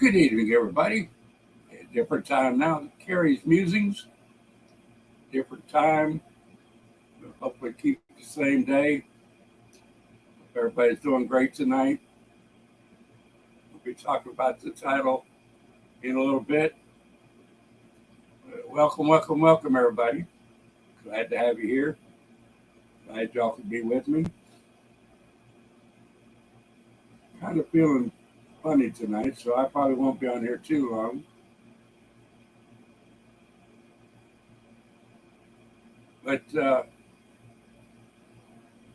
Good evening, everybody. A different time now. Carrie's Musings, different time. Hopefully, keep the same day. Everybody's doing great tonight. We'll be talking about the title in a little bit. Welcome, everybody. Glad to have you here. Glad y'all could be with me. Kind of feeling funny tonight, so I probably won't be on here too long. But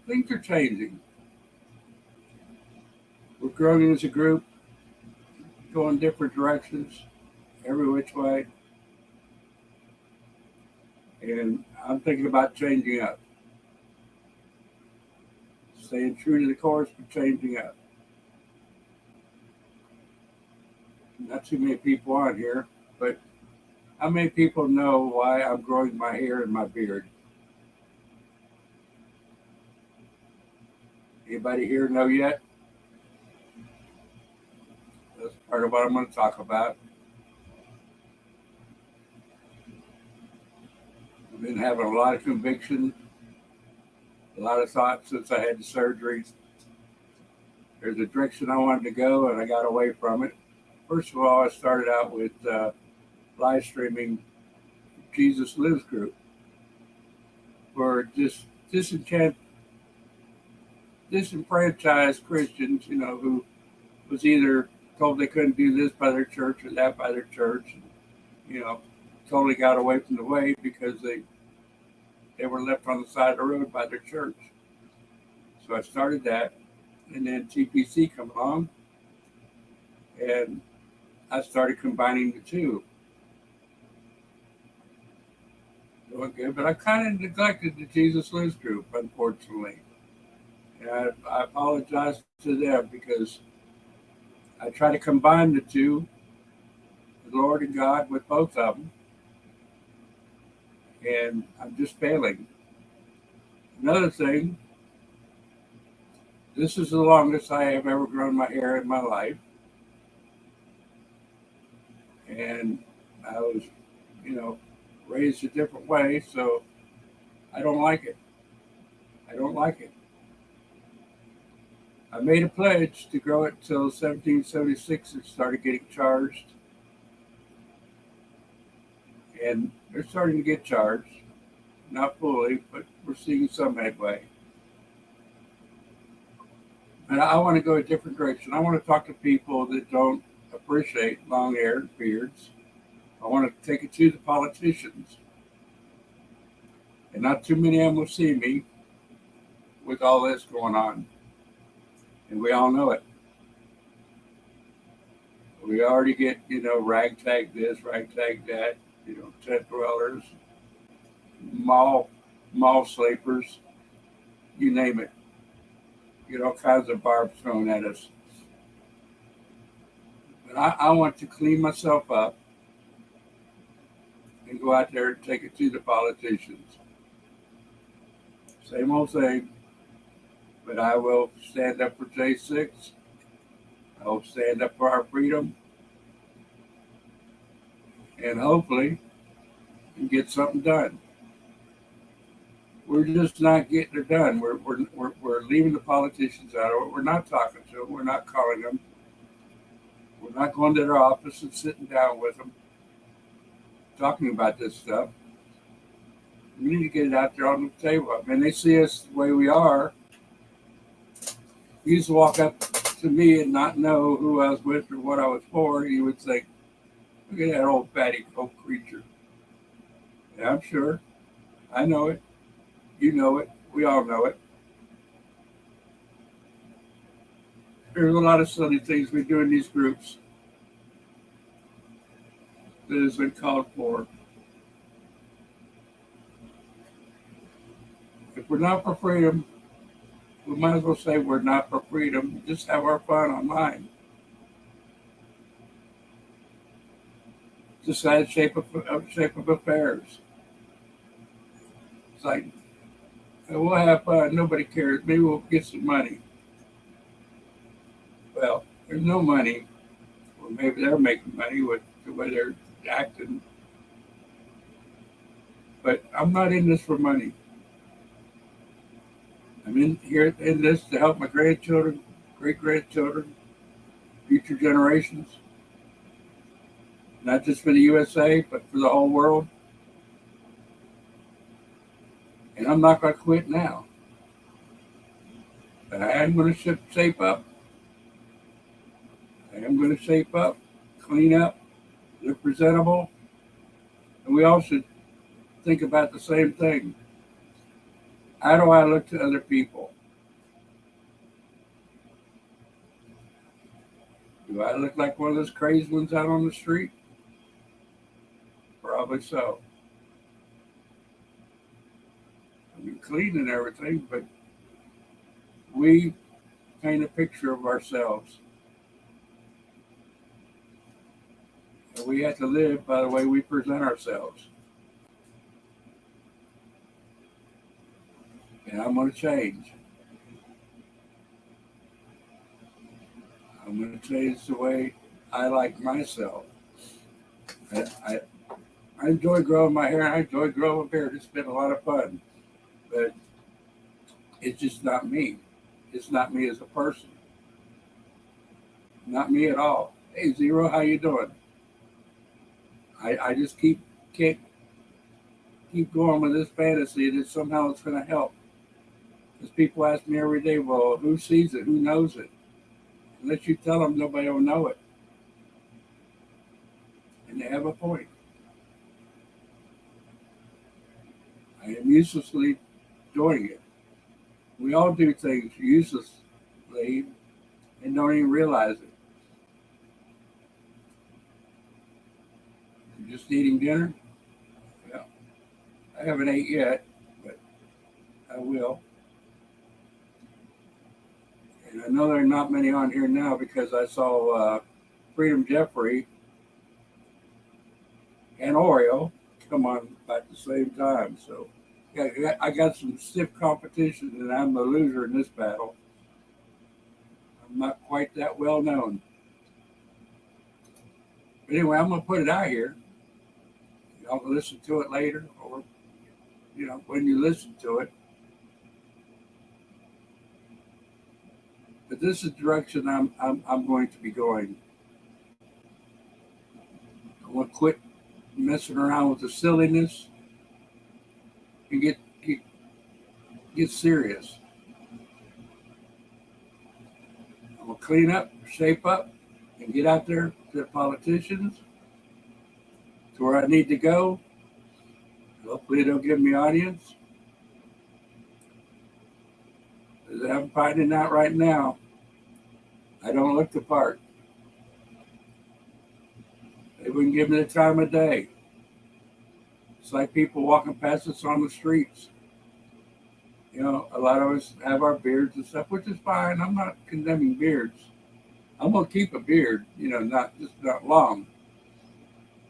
things are changing. We're growing as a group, going different directions, every which way. And I'm thinking about changing up. Staying true to the course, but changing up. Not too many people on here, but how many people know why I'm growing my hair and my beard? Anybody here know yet? That's part of what I'm going to talk about. I've been having a lot of conviction, a lot of thoughts since I had the surgery. There's a direction I wanted to go, and I got away from it. First of all, I started out with live streaming Jesus Lives group for just disenfranchised Christians, who was either told they couldn't do this by their church or that by their church, and, totally got away from the way because they were left on the side of the road by their church. So I started that, and then TPC come along, and I started combining the two. Doing good, but I kind of neglected the Jesus Lives group, unfortunately. And I apologize to them because I try to combine the two, the Lord and God, with both of them. And I'm just failing. Another thing, this is the longest I have ever grown my hair in my life. And I was, raised a different way, so I don't like it. I made a pledge to grow it till 1776 and started getting charged. And they're starting to get charged. Not fully, but we're seeing some headway. And I want to go a different direction. I want to talk to people that don't appreciate long hair and beards. I want to take it to the politicians. And not too many of them will see me with all this going on. And we all know it. We already get, ragtag this, ragtag that, tent dwellers, mall sleepers, you name it. Get all kinds of barbs thrown at us. But I want to clean myself up and go out there and take it to the politicians. Same old thing, but I will stand up for J6. I will stand up for our freedom. And hopefully get something done. We're just not getting it done. We're leaving the politicians out of it. We're not talking to them. We're not calling them. We're not going to their office and sitting down with them, talking about this stuff. We need to get it out there on the table. I mean, they see us the way we are. You used to walk up to me and not know who I was with or what I was for. You would think, look at that old fatty old creature. Yeah, I'm sure. I know it. You know it. We all know it. There's a lot of silly things we do in these groups that has been called for. If we're not for freedom, we might as well say we're not for freedom. Just have our fun online. It's a sad shape of affairs. It's like, we'll have fun. Nobody cares. Maybe we'll get some money. Well, there's no money. Well, maybe they're making money with the way they're acting, but I'm not in this for money. I'm in here in this to help my grandchildren, great grandchildren, future generations, not just for the USA, but for the whole world. And I'm not going to quit now. But I am going to shape up. I am going to shape up, clean up, look presentable. And we all should think about the same thing. How do I look to other people? Do I look like one of those crazy ones out on the street? Probably so. I mean, clean and everything, but we paint a picture of ourselves. And we have to live by the way we present ourselves. And I'm going to change. I'm going to change the way I like myself. I enjoy growing my hair. I enjoy growing a beard. It's been a lot of fun. But it's just not me. It's not me as a person. Not me at all. Hey, Zero, how you doing? I just can't keep going with this fantasy that somehow it's going to help. Because people ask me every day, well, who sees it? Who knows it? Unless you tell them, nobody will know it. And they have a point. I am uselessly doing it. We all do things uselessly and don't even realize it. You're just eating dinner? Yeah. I haven't ate yet, but I will. And I know there are not many on here now because I saw Freedom Jeffrey and Oreo come on about the same time. So yeah, I got some stiff competition, and I'm the loser in this battle. I'm not quite that well known. But anyway, I'm going to put it out here. Y'all can listen to it later, or when you listen to it. But this is the direction I'm going to be going. I want to quit messing around with the silliness and get serious. I'm going to clean up, shape up, and get out there to the politicians, to where I need to go. Hopefully they'll give me audience. As I'm finding out right now, I don't look the part. They wouldn't give me the time of day. It's like people walking past us on the streets. A lot of us have our beards and stuff, which is fine. I'm not condemning beards. I'm gonna keep a beard, not long,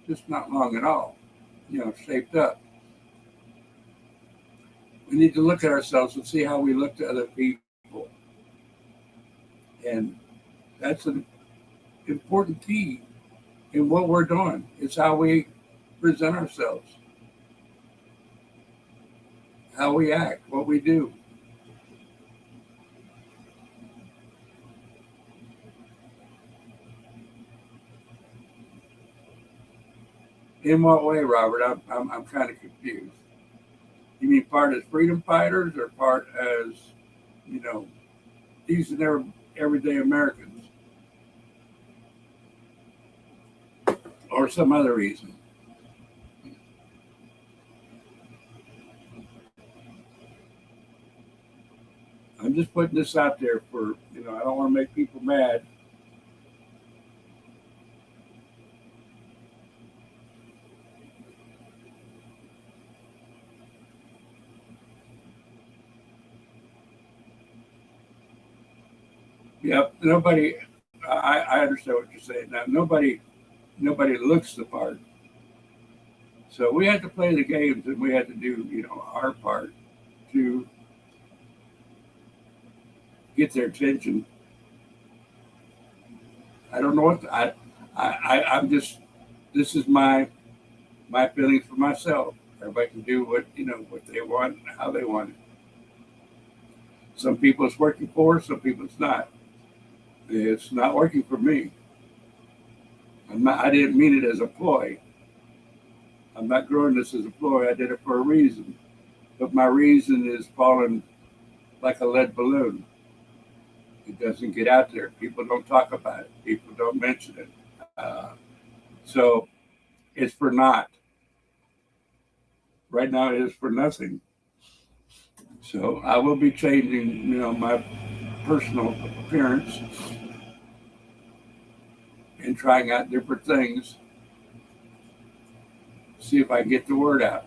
just not long at all, shaped up. We need to look at ourselves and see how we look to other people. And that's an important key in what we're doing. It's how we present ourselves, how we act, what we do. In what way, Robert? I'm kind of confused. You mean part as freedom fighters, or part as, these are their everyday Americans, or some other reason? I'm just putting this out there for, I don't want to make people mad. Yep, nobody, I understand what you're saying. Now, nobody looks the part. So we had to play the games, and we had to do, our part to get their attention. I don't know what I'm just, this is my feelings for myself. Everybody can do what they want, how they want it. Some people it's working for, some people it's not. It's not working for me. I didn't mean it as a ploy. I'm not growing this as a ploy. I did it for a reason. But my reason is falling like a lead balloon. It doesn't get out there. People don't talk about it. People don't mention it. So it's for naught. Right now it is for nothing. So I will be changing, my personal appearance and trying out different things. See if I can get the word out.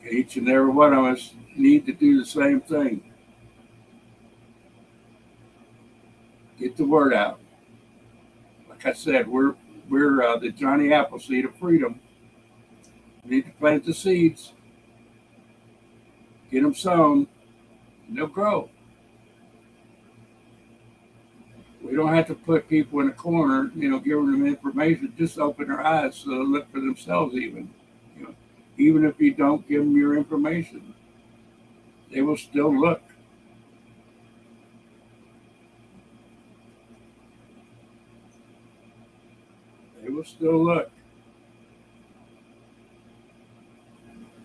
Each and every one of us need to do the same thing. Get the word out. Like I said, we're the Johnny Appleseed of freedom. We need to plant the seeds, get them sown, and they'll grow. We don't have to put people in a corner, giving them information. Just open their eyes so they'll look for themselves even if you don't give them your information, they will still look. They will still look.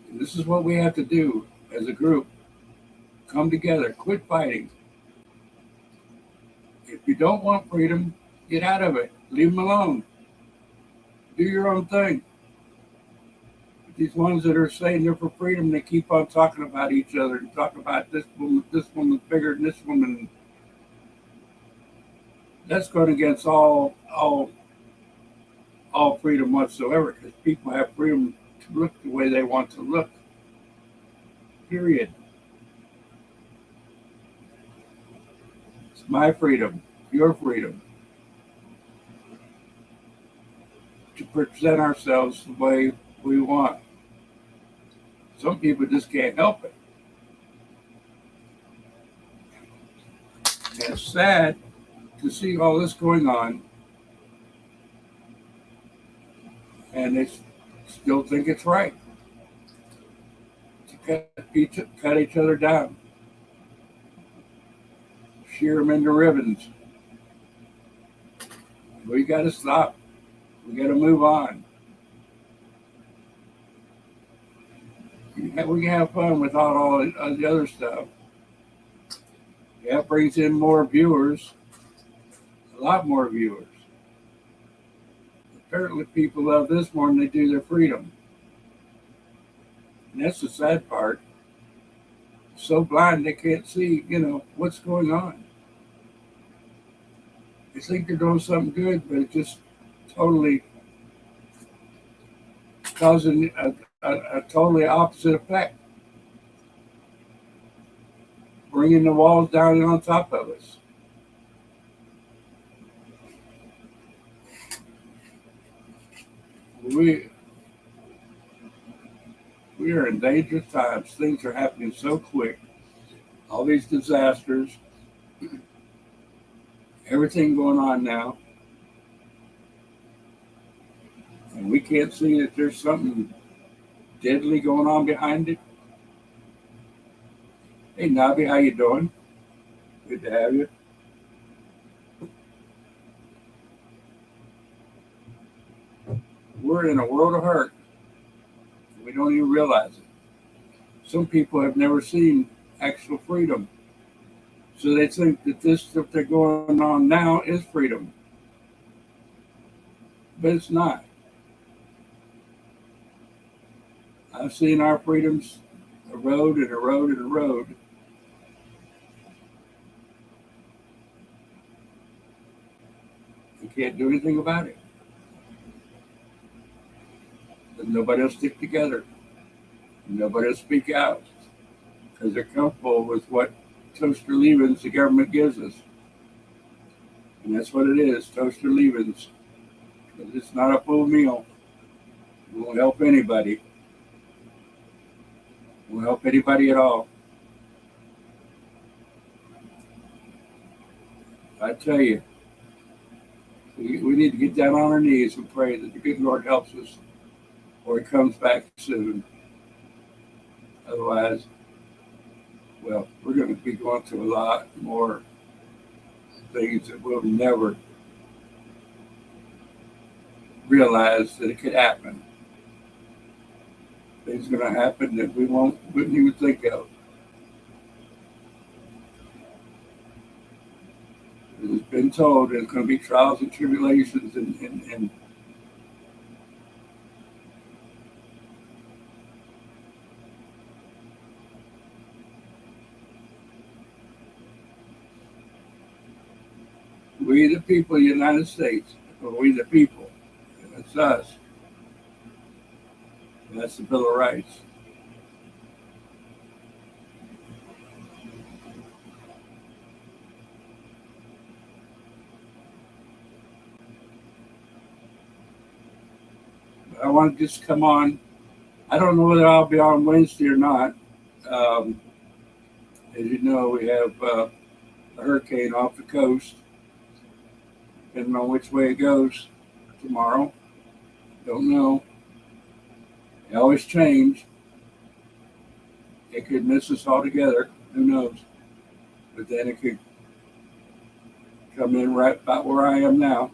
And this is what we have to do as a group. Come together, quit fighting. If you don't want freedom, get out of it. Leave them alone. Do your own thing. These ones that are saying they're for freedom, they keep on talking about each other and talk about this woman's bigger than this woman. That's going against all freedom whatsoever, because people have freedom to look the way they want to look. Period. It's my freedom, your freedom, to present ourselves the way we want. Some people just can't help it. And it's sad to see all this going on, and they still think it's right to cut each other down, shear them into ribbons. We got to stop. We got to move on. We can have fun without all the other stuff. Yeah, it brings in more viewers, a lot more viewers. Apparently people love this more than they do their freedom. And that's the sad part. So blind they can't see, what's going on. They think they're doing something good, but it's just totally causing a totally opposite effect. Bringing the walls down on top of us. We are in dangerous times. Things are happening so quick. All these disasters, everything going on now. And we can't see that there's something deadly going on behind it. Hey, Nabi, how you doing? Good to have you. We're in a world of hurt. We don't even realize it. Some people have never seen actual freedom. So they think that this stuff that's going on now is freedom. But it's not. I've seen our freedoms erode and erode and erode. We can't do anything about it. And nobody will stick together. Nobody will speak out because they're comfortable with what toaster leavings the government gives us. And that's what it is, toaster leavings. Because it's not a full meal. It won't help anybody. It won't help anybody at all. I tell you, we need to get down on our knees and pray that the good Lord helps us or he comes back soon. Otherwise, well, we're going to be going through a lot more things that we'll never realize that it could happen. Things are going to happen that we wouldn't even think of. It's been told there's going to be trials and tribulations and we the people of the United States, or we the people, that's us. And that's the Bill of Rights. I want to just come on. I don't know whether I'll be on Wednesday or not. Um, as you know, we have a hurricane off the coast. Depending on which way it goes tomorrow. Don't know. They always change. It could miss us altogether. Who knows? But then it could come in right about where I am now,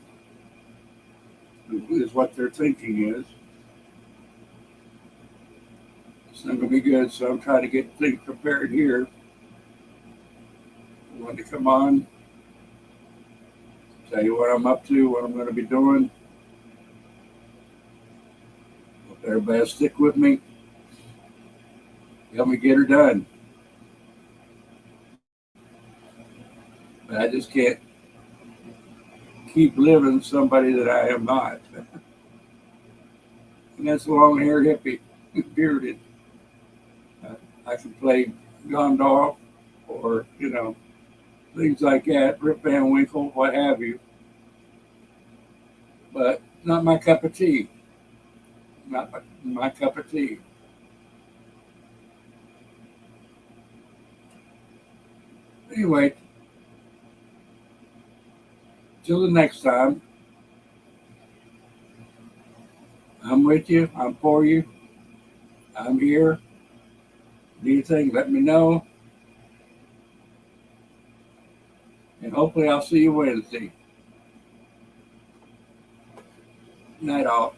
is what their thinking is. It's not going to be good, so I'm trying to get things prepared here. I wanted to come on, tell you what I'm up to, what I'm going to be doing. Hope everybody will stick with me. Help me get her done. But I just can't keep living somebody that I am not. And that's a long-haired hippie, bearded. I can play Gondorf or, things like that, Rip Van Winkle, what have you. But not my cup of tea. Not my cup of tea. Anyway, till the next time, I'm with you. I'm for you. I'm here. Anything, let me know. And hopefully I'll see you Wednesday. Night all.